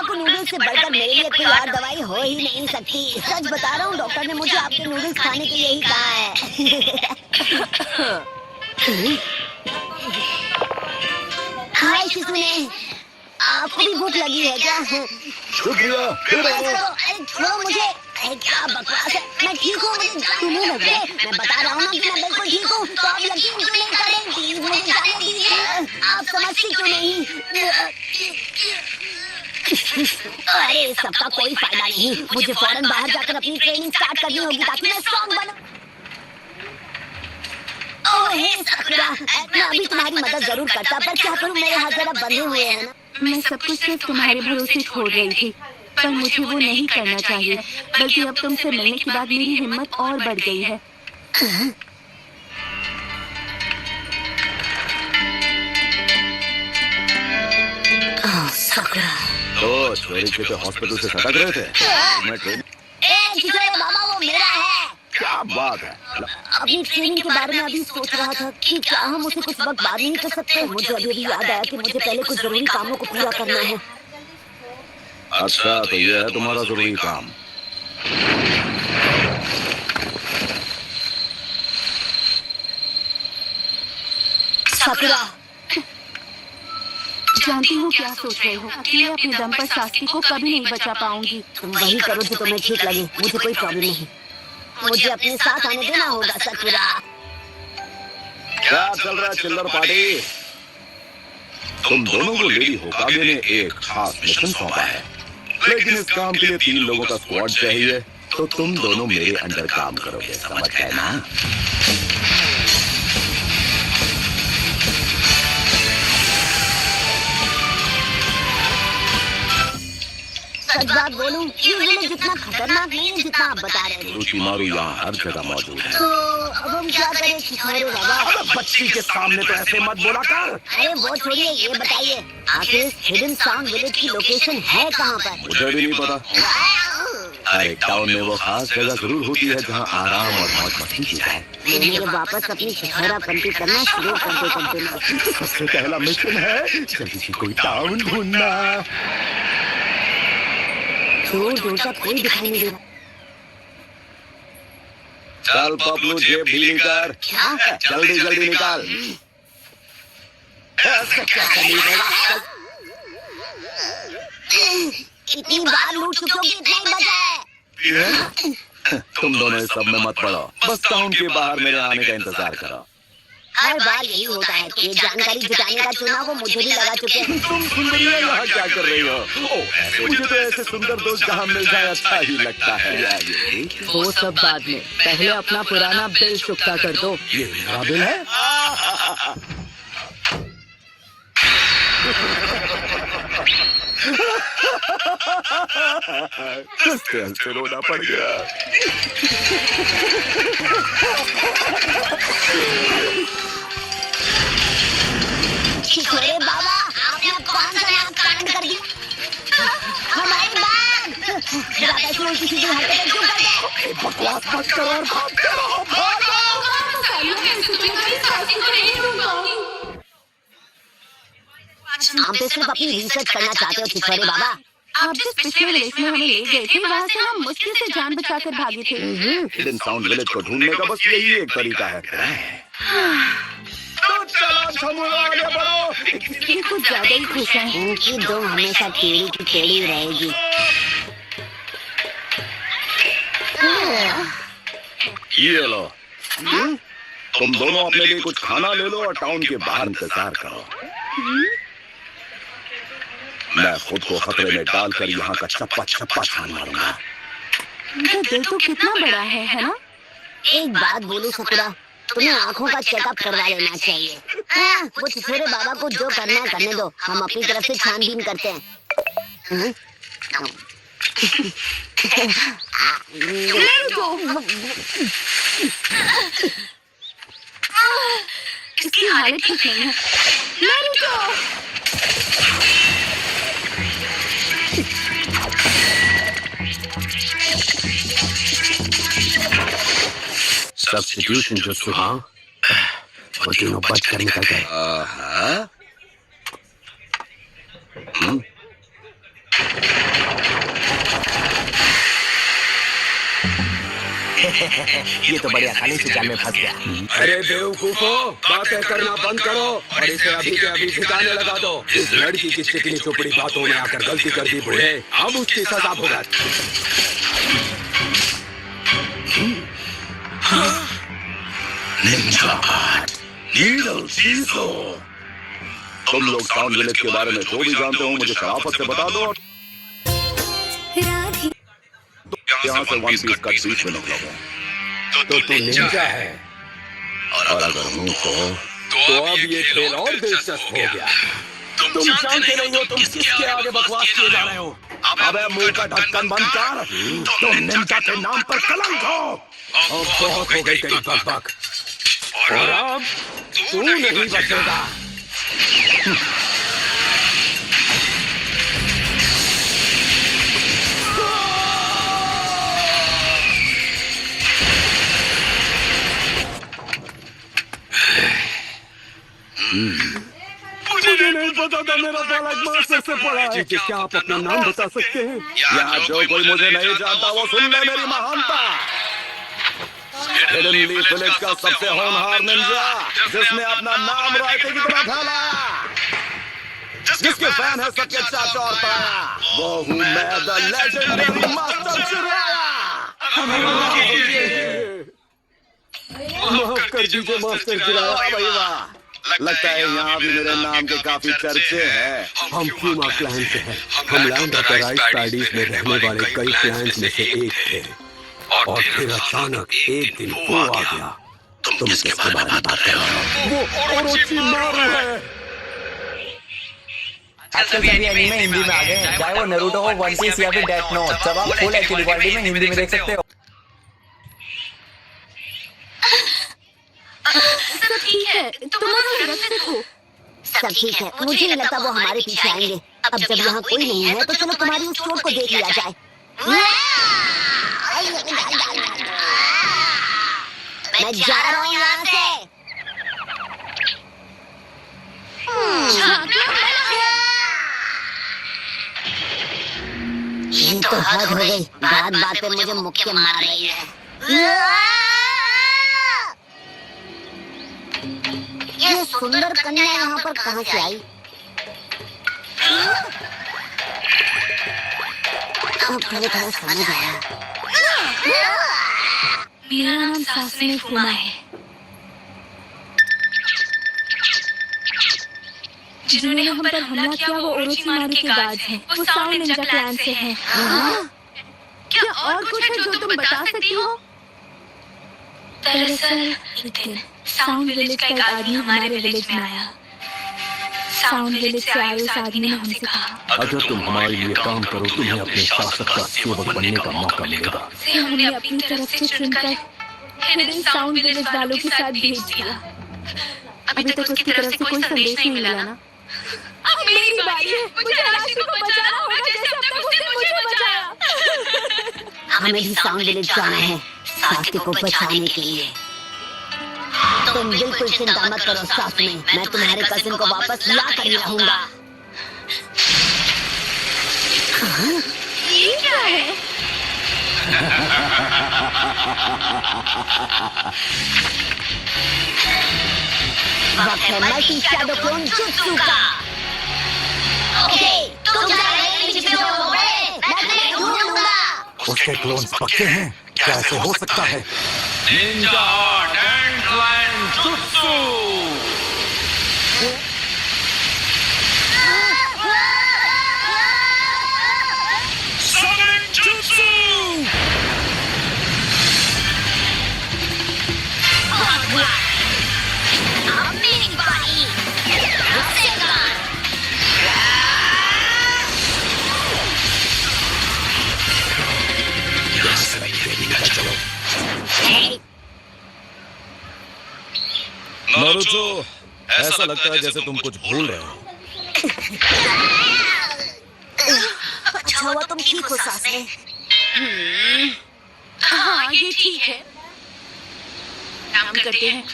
को नूडल्स से बढ़कर मेरे लिए कोई और दवाई हो ही नहीं सकती। सच बता रहा हूँ, डॉक्टर ने मुझे आपके नूडल्स खाने के लिए ही कहा है। हाय शिशुने, आपको भी भूख लगी है क्या? शुक्रिया। छोड़ो मुझे। क्या बकवास है, मैं ठीक हूँ, मुझे तुम्हें लग रहा है। मैं बता रहा हूँ ना कि मैं बिल्कुल ठीक हूँ, तो आप यकीन क्यों नहीं कर रहे? प्लीज मुझे जाने दीजिए। आप समझती क्यों नहीं? अरे सबका कोई फायदा नहीं, मुझे फौरन बाहर जाकर अपनी ट्रेनिंग स्टार्ट करनी होगी ताकि मैं स्ट्रॉन्ग बनूं। ओह हे साकुरा, मैं अभी तुम्हारी मदद जरूर करता, पर क्या करूं, मेरे हाथ जरा बंधे हुए हैं ना। मैं सब कुछ सिर्फ तुम्हारे भरोसे छोड़ रही थी, पर मुझे वो नहीं करना चाहिए। बल्कि अब तुमसे मिलने के बाद मेरी हिम्मत और बढ़ गई है। साकुरा, तो छोरी के तो हॉस्पिटल से सटक रहे थे। मैं ट्रेन बाबा वो मेरा है। क्या बात है? अपनी ट्रेनिंग के बारे में अभी सोच रहा था कि क्या हम उसे कुछ वक्त बाद नहीं कर सकते। मुझे अभी भी याद आया कि मुझे पहले कुछ जरूरी कामों को पूरा करना है। अच्छा, तो ये है तुम्हारा जरूरी काम। साकुरा, जानती हूँ क्या सोच रहे हो। अकेले अपने दम पर सास्की को कभी नहीं बचा पाऊंगी। तुम वही करो जो तुम्हें ठीक लगे, मुझे कोई प्रॉब्लम नहीं। मुझे अपने साथ आने देना होगा साकुरा। क्या चल रहा है चिल्लर पार्टी? तुम दोनों को लेडी होकागे ने एक खास मिशन सौंपा है, लेकिन इस काम के लिए 3 लोगों का स्क्वाड चाहिए। तो तुम दोनों मेरे अंडर काम करोगे, समझ गए ना? सच बात बोलूं, ये विलेज जितना खतरनाक नहीं है जितना आप बता रहे थे। रुचिमारू यहाँ हर जगह मौजूद है। तो अब हम क्या करें छिछोरे बाबा? बच्ची के सामने तो ऐसे मत बोला कर। अरे वो छोड़िए, ये बताइए आखिर इस हिडन साउंड विलेज की लोकेशन है कहाँ पर? मुझे भी नहीं पता। हर एक टाउन में वो खास जगह जरूर होती है जहाँ आराम और मौज मस्ती की जाए। मुझे वापस अपनी छिछोरापंती करना शुरू करते सबसे पहला मिशन है जल्दी से कोई टाउन ढूंढना। दूर दूर तक कोई दिखाई नहीं दे रहा। चल पपलू, जेब ढीली कर। क्या? जल्दी जल्दी निकाल। ऐसे कैसे नहीं देगा? इतनी बार लूट चुके हो कि इतना ही बचा है। तुम दोनों इस सब में मत पड़ो, बस टाउन के बाहर मेरे आने का इंतजार करो। हर बार यही होता है कि ये जानकारी जुटाने का चुनाव वो मुझे भी लगा चुके हैं। तुम सुंदरिया यहाँ क्या कर रही हो? मुझे तो ऐसे सुंदर दोस्त जहाँ मिल जाए अच्छा ही लगता है। वो सब बाद में, पहले अपना पुराना बिल चुकता कर दो। ये मेरा बिल है? हंसते हंसते रोना पड़ गया। छिछोरे बाबा, आपने अब कौन सा नया कांड कर दिया? हमारी बात जरा ऐसी उल्टी सीधी हरकतें क्यों करते हो? बकवास मत करो और भागते रहो, भागो। हम तो सिर्फ अपनी रिसर्च करना चाहते हो छिछोरे बाबा। आप जिस पिछले विलेज में हमें ले गए थे, वहाँ से हम मुश्किल से जान बचाकर भागे थे। हिडन साउंड विलेज को ढूंढने का बस यही एक तरीका है। तो चलो समूह आगे बढ़ो। ये कुछ ज्यादा ही खुश हैं। उनकी दो हमेशा टेढ़ी की टेढ़ी रहेगी। ये लो, तुम दोनों अपने लिए कुछ खाना ले लो और टाउन के बाहर इंतजार करो। मैं खुद को खतरे में डालकर यहाँ का चप्पा चप्पा छान मारूंगा। उनका दिल तो कितना बड़ा है ना? एक बात बोलूं सकुरा, तुम्हें आंखों का चेकअप करवा लेना चाहिए। हाँ, वो छिछोरे बाबा को जो करना है करने दो, हम अपनी तरफ से छानबीन करते हैं। इसकी हालत ठीक नहीं है। सब्स्टिट्यूशन जो सुहा वो तीनों बच कर निकल गए। हाँ? ये तो बड़ी आसानी से जाल में फंस गया। अरे बेवकूफो, बातें करना बंद करो और इसे अभी के अभी ठिकाने लगा दो। इस लड़की की चिकनी चुपड़ी बातों में आकर गलती कर दी बूढ़े, अब उसकी सजा भुगत। निंजा आर्ट, नीडल सीसो। तुम लोग साउंड विलेज के बारे में जो भी जानते हो मुझे शराफत से बता दो। यहाँ से वन पीस कट बीच में निकला हूँ। तो तू निंजा है, और अगर हूँ तो अब ये खेल और दिलचस्प हो गया। तुम जानते नहीं हो तुम किसके आगे बकवास किए जा रहे हो। अबे मुंह का ढक्कन बंद कर, तुम निंजा के नाम पर कलंक हो। अब बहुत हो गई तेरी बकबक, और अब तू नहीं बचेगा। मुझे नहीं पता था मेरा बालक मास्टर से पढ़ा है। क्या आप अपना नाम बता सकते हैं? यहाँ जो कोई मुझे नहीं जानता वो सुन ले मेरी महानता। हिडन लीफ विलेज का सबसे होनहार निंजा, जिसने अपना नाम रायते की तरह फैलाया, जिसके फैन है सबके चाचा और ताया, वो हूँ मैं, द लेजेंडरी मास्टर चिराया। माफ कर दीजिए मास्टर चिराया। भाई वाह, लगता है यहाँ भी मेरे नाम के काफी चर्चे हैं। हम प्यूमा क्लैन से हैं। हम land of the rice paddies में रहने वाले कई क्लैंस में से एक थे, और फिर अचानक एक दिन वो आ गया। तुम किसके बारे में बात कर रहे हो? वो ओरोचिमारू है। आजकल सभी एनीमे हिंदी में आ गए, चाहे वो नारुतो हो, वन पीस या फिर डेथ नोट, सब आप फुल एचडी क्वालिटी में हिंदी में देख सकते हो। सब ठीक है, तुम सुरक्षित हो। सब ठीक है, मुझे नहीं लगता वो हमारे पीछे आएंगे। अब जब यहाँ कोई नहीं है तो चलो तुम्हारी उस चोट को देख लिया जाए। मैं जा रहा हूँ यहाँ से। ये तो हद हो गई, बात बात पे मुझे मुक्के मार रही है। ये सुंदर कन्या यहाँ पर कहाँ से आई? अब थोड़ा समझ आया। मेरा नाम सासने फुमा है। जिन्होंने हम पर हमला किया वो ओरोचिमारू के गार्ड हैं। वो साउंड निंजा क्लैन से हैं। क्या और कुछ है जो तुम बता सकती हो? दरअसल एक दिन साउंड विलेज का एक आदमी हमारे विलेज में आया। साउंड विलेज से आए उस आदमी ने हमसे कहा, अगर तुम हमारे लिए काम करो तुम्हें अपने शासक का सेवक बनने का मौका मिलेगा। हमने अपनी तरफ से चुनकर हिडन साउंड विलेज वालों के साथ भेज दिया। अभी तक उसकी तरफ से कोई संदेश नहीं मिला ना। अब मेरी बारी है, मुझे राशि को बचाना होगा जैसे अब तक उसने मुझे बचाया। हमें भी साउंड विलेज जाना है सास्के को बचाने के लिए। तुम बिल्कुल चिंता मत करो सास्के, मैं तुम्हारे कजिन को वापस ला कर ही रहूंगा। ये क्या है? वक्त है मल्टी शैडो क्लोन जुत्सु का। ओके, तुम जा रहे हैं पीछे से वो बड़े, मैं तुम्हें ढूंढ लूंगा। उसके क्लोन्स पक्के हैं? क्या ऐसे हो सकता है? Ninja art and clan jutsu. Summing jutsu. Big body. Second. Naruto, ऐसा लगता है जैसे तुम कुछ भूल रहे हो। अच्छा हुआ तुम ठीक हो सासने। हाँ ये ठीक है। काम करते हैं।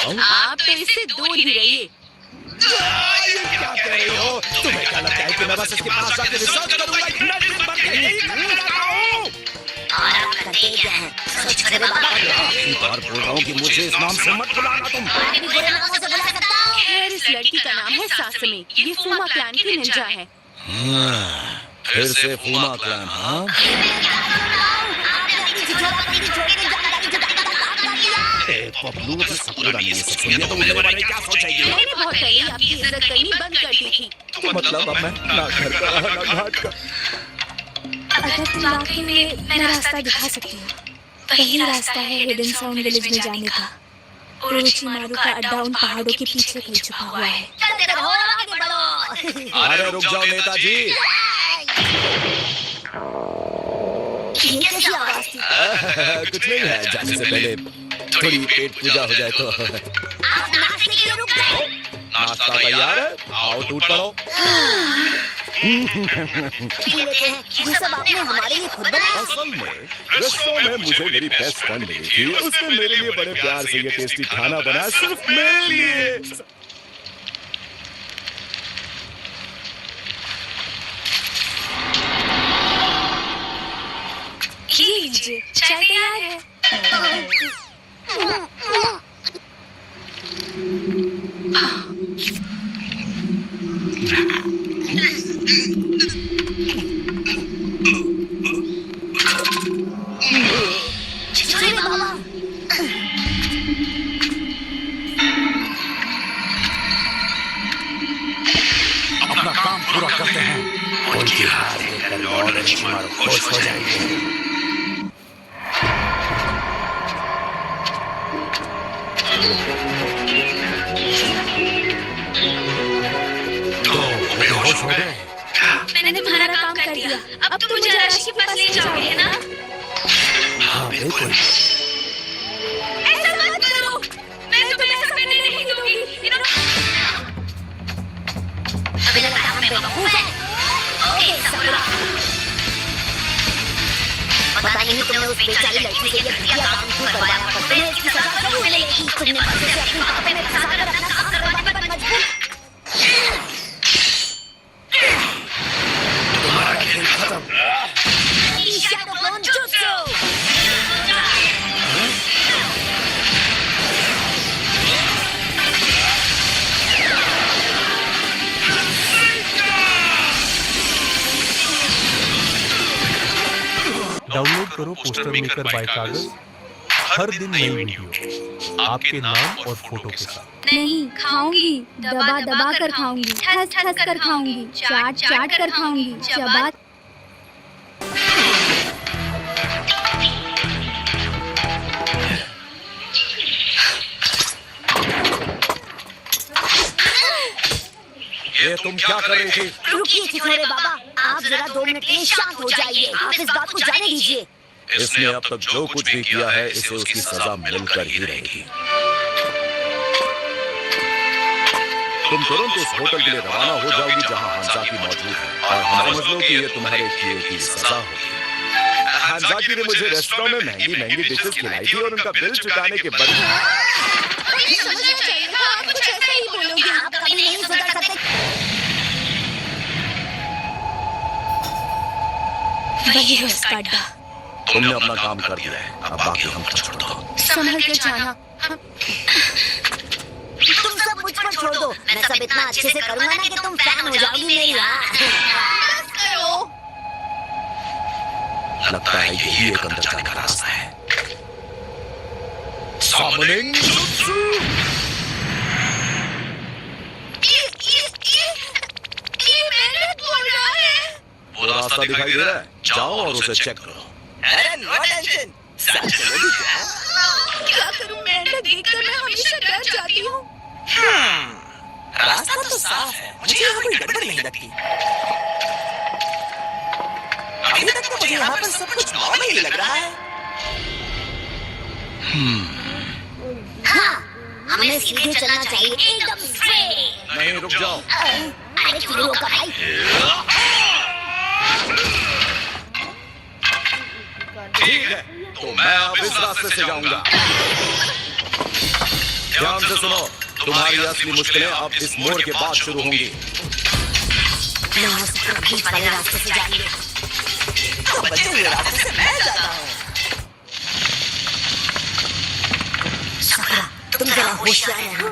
बताऊं? आप तो इससे दूर ही रहिए। क्या कह रही हो? तुम्हें क्या लगता है कि मैं बस इसके पास जाकर रिसर्च करूंगा? मैं दिन भर यही करता रहता हूं। और आप करते क्या हैं? सोच छोटे बाबा। आखिरी बार बोल रहा हूँ कि मुझे इस नाम से मत बुलाना तुम। मैं भी बुरे नामों से बुला सकता हूँ। खैर, इस लड़की का नाम है सासमी। ये फूमा क्लैन की निंजा है। फिर से फूमा क्लैन, हाँ? आपने अपनी छिछोरापंती छोड़ के जानकारी जुटाने का काम कर दिया। ए, पपलू, तो सपना नहीं है सब सुनिए तो मुझे वाले क्या सोचेंगे? मैंने बहुत पहले आपकी इज्जत करनी बंद कर दी थी। मतलब अब मैं ना घर का रहा ना घाट का। अगर तुम वाकई में मैं रास्ता दिखा सकती हूँ, वही रास्ता है हिडन साउंड विलेज में जाने का। ओरोचिमारू का अड्डा उन पहाड़ों के पीछे कहीं छुपा हुआ है। चलते रहो और आगे बढ़ो। अरे रुक जाओ नेताजी। ये कैसी आवाज थी? कुछ नहीं है, जाने से पहले थोड़ी पेट पूजा हो जाए तो। आप नाचने के लिए रुक जाओ। नाश्ता तैयार है, आओ टूट पड़ो। पी लेते हैं। ये सब आपने हमारे लिए खुद बनाया। असल में रेस्टोरेंट में मुझे मेरी बेस्ट फ्रेंड मिली थी, उसने मेरे लिए बड़े प्यार से ये टेस्टी खाना बनाया सिर्फ मेरे लिए। ये लीजिए, चाय तैयार है। छोटे बाबा। अपना काम पूरा करते हैं। उनकी हार देखकर लॉर्ड ओरोचिमारू खुश हो जाएंगे। बेहोश हो गए। मैंने तुम्हारा काम कर दिया। अब तुम मुझे राशि के पास ले जाओगे, है ना? हाँ बिल्कुल। ऐसा मत करो। मैं तुम्हें ऐसा करने नहीं दूंगी। अभी लगता है हम बेवकूफ हैं। ओके सबूरा। पता नहीं तुमने उस बेचारी लड़की से ये घटिया काम क्यों करवाया, पर तुम्हें इसकी सजा जरूर मिलेगी। तुमने बच्चे से अपनी बातों में फंसाकर अपना काम करवाने पर मजबूर। तुम्हारा खेल खत्म। Shadow clone jutsu. डाउनलोड करो पोस्टर मेकर बाय कागज। हर दिन नई वीडियो आपके नाम और फोटो के साथ। नहीं खाऊंगी, दबा दबा कर खाऊंगी, ठस ठस कर खाऊंगी, चाट चाट कर खाऊंगी, चबा। ये तुम क्या कर रही थी? रुकिए छिछोरे बाबा, आप जरा 2 मिनट के लिए शांत हो जाइए। आप इस बात को जाने दीजिए। इसने अब तक जो कुछ भी किया है इसे उसकी सजा मिलकर ही रहेगी। तुम तुरंत उस होटल के लिए रवाना हो जाओगी जहां हांजाकी मौजूद है और समझ लो कि ये तुम्हारे किए की सजा होगी। हांजाकी ने मुझे रेस्टोरेंट में महंगी महंगी डिशेस खिलाई थी और उनका बिल चुकाने के बदले समझना चाहिए था, आप कुछ ऐसा ही बोलोगे। आप कभी नहीं सुधर सकते। वही है उसका अड्डा। तुमने अपना काम कर दिया है, अब बाकी हम पर छोड़ दो। संभल कर जाना। तुम सब मुझ पर छोड़ दो। मैं सब इतना अच्छे से करूंगा ना कि तुम फैन हो जाओगी मेरी। लगता है यही एक अंदर जाने का रास्ता है। Summoning Jutsu! वो रास्ता दिखाई दे रहा है, जाओ और उसे चेक करो। अरे नो टेंशन, साथ चलोगी क्या? क्या करूं मैं? देखकर मैं हमेशा डर जाती हूँ। रास्ता तो साफ है, मुझे यहाँ कोई गड़बड़ नहीं लगती। अभी तक तो मुझे यहाँ पर सब कुछ नॉर्मल ही लग रहा है। हाँ, हमें सीधे चलना चाहिए, एकदम स्ट्रेट। नहीं, रुक जाओ। अरे चलो का भाई। ठीक है, तो मैं अब इस रास्ते से जाऊंगा। ध्यान से सुनो, तुम्हारी असली मुश्किलें अब इस मोड़ के बाद शुरू होंगी। बीच वाले रास्ते से जाएंगे। तो बचे हुए रास्ते से मैं जाता हूँ। सकरा, तुम जरा होशियार रहना।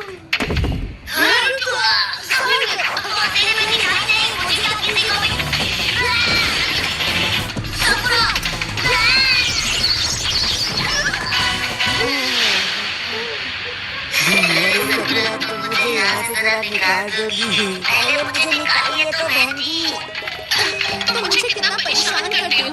मुझे यहाँ से जरा निकाल दोगी? अरे मुझे निकालिए तो बहन जी। तुम मुझे कितना परेशान करते हो।